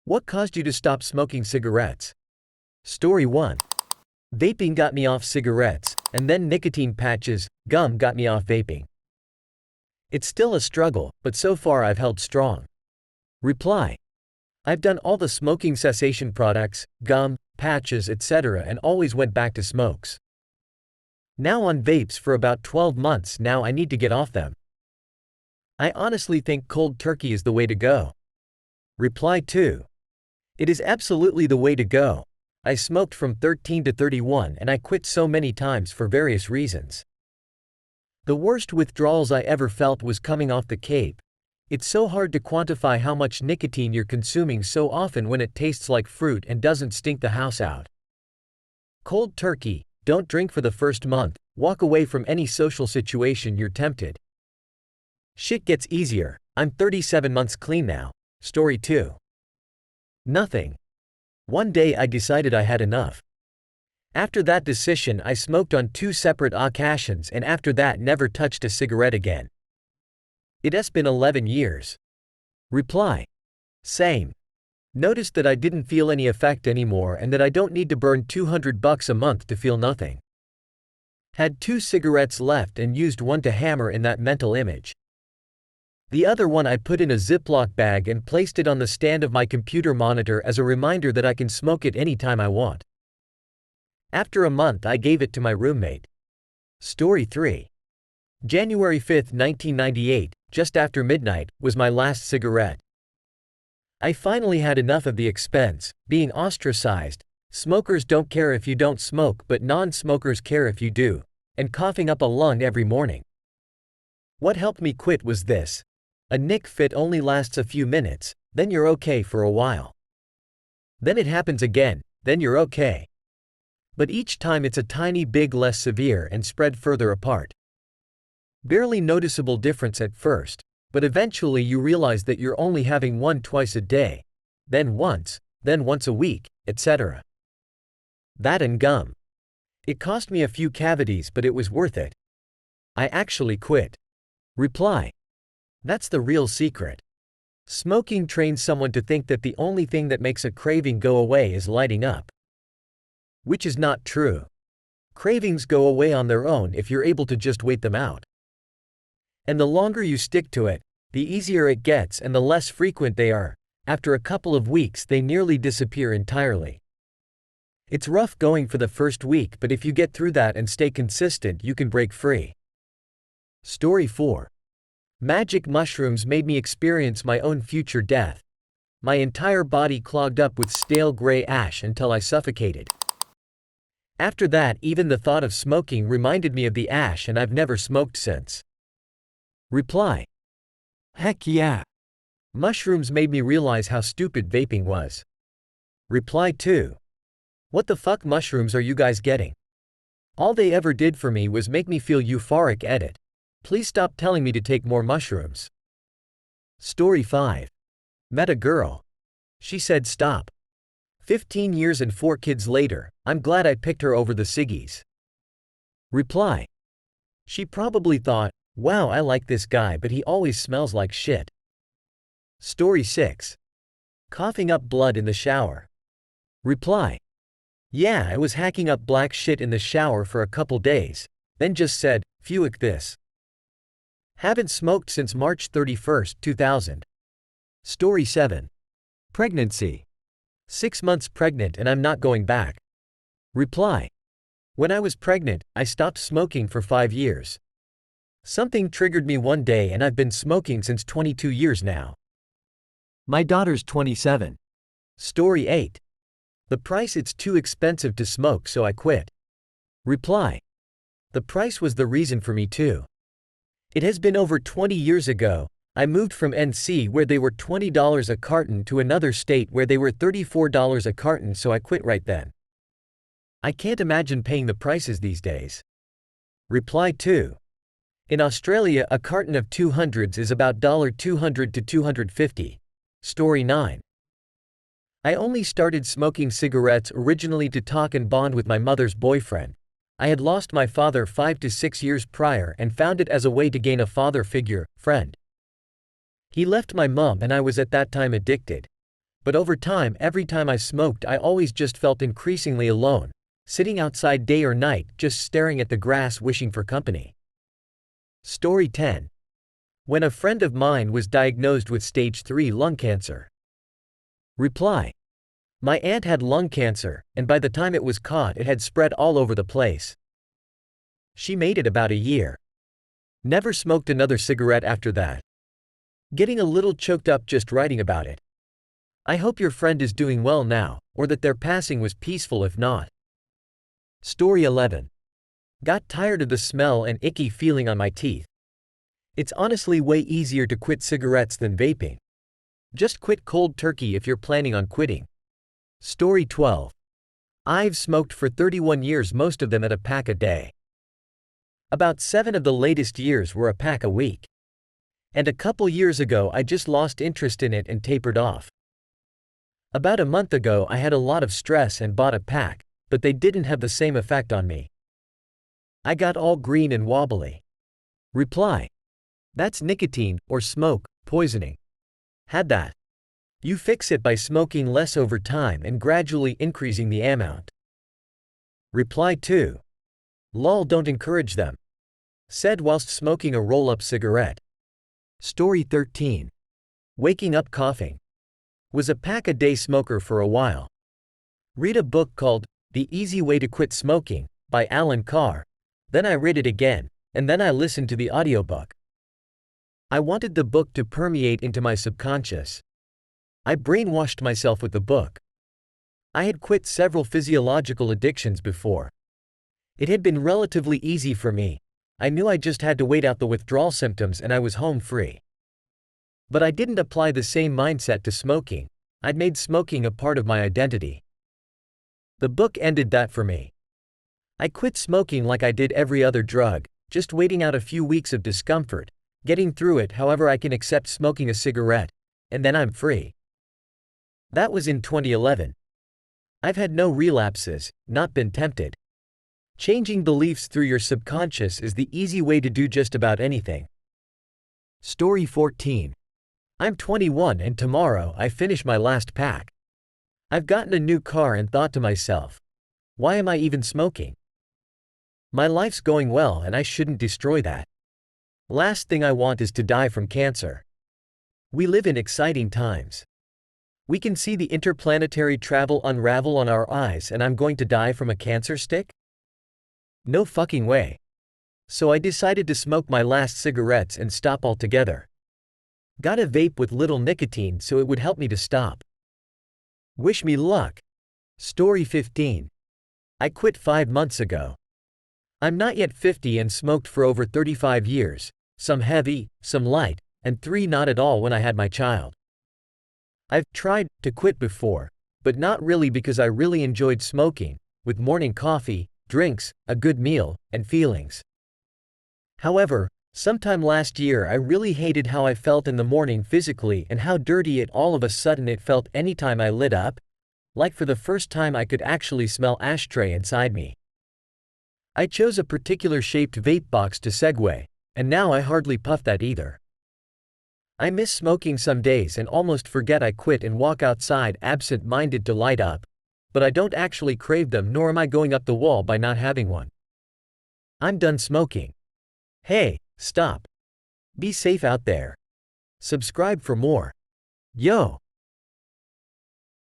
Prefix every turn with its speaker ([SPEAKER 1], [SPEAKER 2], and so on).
[SPEAKER 1] What caused you to stop smoking cigarettes? Story 1. Vaping got me off cigarettes, and then nicotine patches, gum got me off vaping. It's still a struggle, but so far I've held strong. Reply. I've done all the smoking cessation products, gum, patches, etc. and always went back to smokes. Now on vapes for about 12 months now. I need to get off them. I honestly think cold turkey is the way to go. Reply 2. It is absolutely the way to go. I smoked from 13 to 31 and I quit so many times for various reasons. The worst withdrawals I ever felt was coming off the cape. It's so hard to quantify how much nicotine you're consuming so often when it tastes like fruit and doesn't stink the house out. Cold turkey, don't drink for the first month, walk away from any social situation you're tempted. Shit gets easier. I'm 37 months clean now. Story 2. Nothing. One day I decided I had enough. After that decision I smoked on 2 separate occasions and after that never touched a cigarette again. It has been 11 years. Reply. Same. Noticed that I didn't feel any effect anymore and that I don't need to burn $200 a month to feel nothing. Had 2 cigarettes left and used one to hammer in that mental image. The other one I put in a Ziploc bag and placed it on the stand of my computer monitor as a reminder that I can smoke it anytime I want. After a month I gave it to my roommate. Story 3. January 5, 1998, just after midnight, was my last cigarette. I finally had enough of the expense, being ostracized, smokers don't care if you don't smoke but non-smokers care if you do, and coughing up a lung every morning. What helped me quit was this. A nic fit only lasts a few minutes, then you're okay for a while. Then it happens again, then you're okay. But each time it's a tiny bit less severe and spread further apart. Barely noticeable difference at first, but eventually you realize that you're only having one twice a day, then once a week, etc. That and gum. It cost me a few cavities but it was worth it. I actually quit. Reply. That's the real secret. Smoking trains someone to think that the only thing that makes a craving go away is lighting up. Which is not true. Cravings go away on their own if you're able to just wait them out. And the longer you stick to it, the easier it gets and the less frequent they are. After a couple of weeks they nearly disappear entirely. It's rough going for the first week but if you get through that and stay consistent you can break free. Story 4. Magic mushrooms made me experience my own future death. My entire body clogged up with stale gray ash until I suffocated. After that even the thought of smoking reminded me of the ash and I've never smoked since. Reply. Heck yeah. Mushrooms made me realize how stupid vaping was. Reply 2. What the fuck mushrooms are you guys getting? All they ever did for me was make me feel euphoric. Edit. Please stop telling me to take more mushrooms. Story 5. Met a girl. She said stop. 15 years and 4 kids later, I'm glad I picked her over the ciggies. Reply. She probably thought, wow, I like this guy but he always smells like shit. Story 6. Coughing up blood in the shower. Reply. Yeah, I was hacking up black shit in the shower for a couple days, then just said, phew this. Haven't smoked since March 31, 2000. Story 7. Pregnancy. 6 months pregnant and I'm not going back. Reply. When I was pregnant, I stopped smoking for 5 years. Something triggered me one day and I've been smoking since 22 years now. My daughter's 27. Story 8. The price. It's too expensive to smoke so I quit. Reply. The price was the reason for me too. It has been over 20 years ago. I moved from NC where they were $20 a carton to another state where they were $34 a carton so I quit right then. I can't imagine paying the prices these days. Reply 2. In Australia a carton of 200s is about $200 to $250. Story 9. I only started smoking cigarettes originally to talk and bond with my mother's boyfriend. I had lost my father 5 to 6 years prior and found it as a way to gain a father figure, friend. He left my mom and I was at that time addicted. But over time, every time I smoked, I always just felt increasingly alone, sitting outside day or night, just staring at the grass wishing for company. Story 10. When a friend of mine was diagnosed with stage 3 lung cancer. Reply. My aunt had lung cancer, and by the time it was caught, it had spread all over the place. She made it about a year. Never smoked another cigarette after that. Getting a little choked up just writing about it. I hope your friend is doing well now, or that their passing was peaceful if not. Story 11. Got tired of the smell and icky feeling on my teeth. It's honestly way easier to quit cigarettes than vaping. Just quit cold turkey if you're planning on quitting. Story 12. I've smoked for 31 years, most of them at a pack a day. About 7 of the latest years were a pack a week. And a couple years ago I just lost interest in it and tapered off. About a month ago I had a lot of stress and bought a pack, but they didn't have the same effect on me. I got all green and wobbly. Reply. That's nicotine, or smoke, poisoning. Had that. You fix it by smoking less over time and gradually increasing the amount. Reply 2. Lol, don't encourage them. Said whilst smoking a roll-up cigarette. Story 13. Waking up coughing. Was a pack-a-day smoker for a while. Read a book called The Easy Way to Quit Smoking by Alan Carr. Then I read it again, and then I listened to the audiobook. I wanted the book to permeate into my subconscious. I brainwashed myself with the book. I had quit several physiological addictions before. It had been relatively easy for me. I knew I just had to wait out the withdrawal symptoms and I was home free. But I didn't apply the same mindset to smoking. I'd made smoking a part of my identity. The book ended that for me. I quit smoking like I did every other drug, just waiting out a few weeks of discomfort, getting through it however I can accept smoking a cigarette, and then I'm free. That was in 2011. I've had no relapses, not been tempted. Changing beliefs through your subconscious is the easy way to do just about anything. Story 14. I'm 21 and tomorrow I finish my last pack. I've gotten a new car and thought to myself, why am I even smoking? My life's going well and I shouldn't destroy that. Last thing I want is to die from cancer. We live in exciting times. We can see the interplanetary travel unravel on our eyes and I'm going to die from a cancer stick? No fucking way. So I decided to smoke my last cigarettes and stop altogether. Got a vape with little nicotine so it would help me to stop. Wish me luck. Story 15. I quit 5 months ago. I'm not yet 50 and smoked for over 35 years, some heavy, some light, and 3 not at all when I had my child. I've tried to quit before, but not really because I really enjoyed smoking, with morning coffee, drinks, a good meal, and feelings. However, sometime last year I really hated how I felt in the morning physically and how dirty it all of a sudden it felt anytime I lit up, like for the first time I could actually smell ashtray inside me. I chose a particular shaped vape box to segue, and now I hardly puff that either. I miss smoking some days and almost forget I quit and walk outside absent-minded to light up, but I don't actually crave them nor am I going up the wall by not having one. I'm done smoking. Hey, stop. Be safe out there. Subscribe for more. Yo.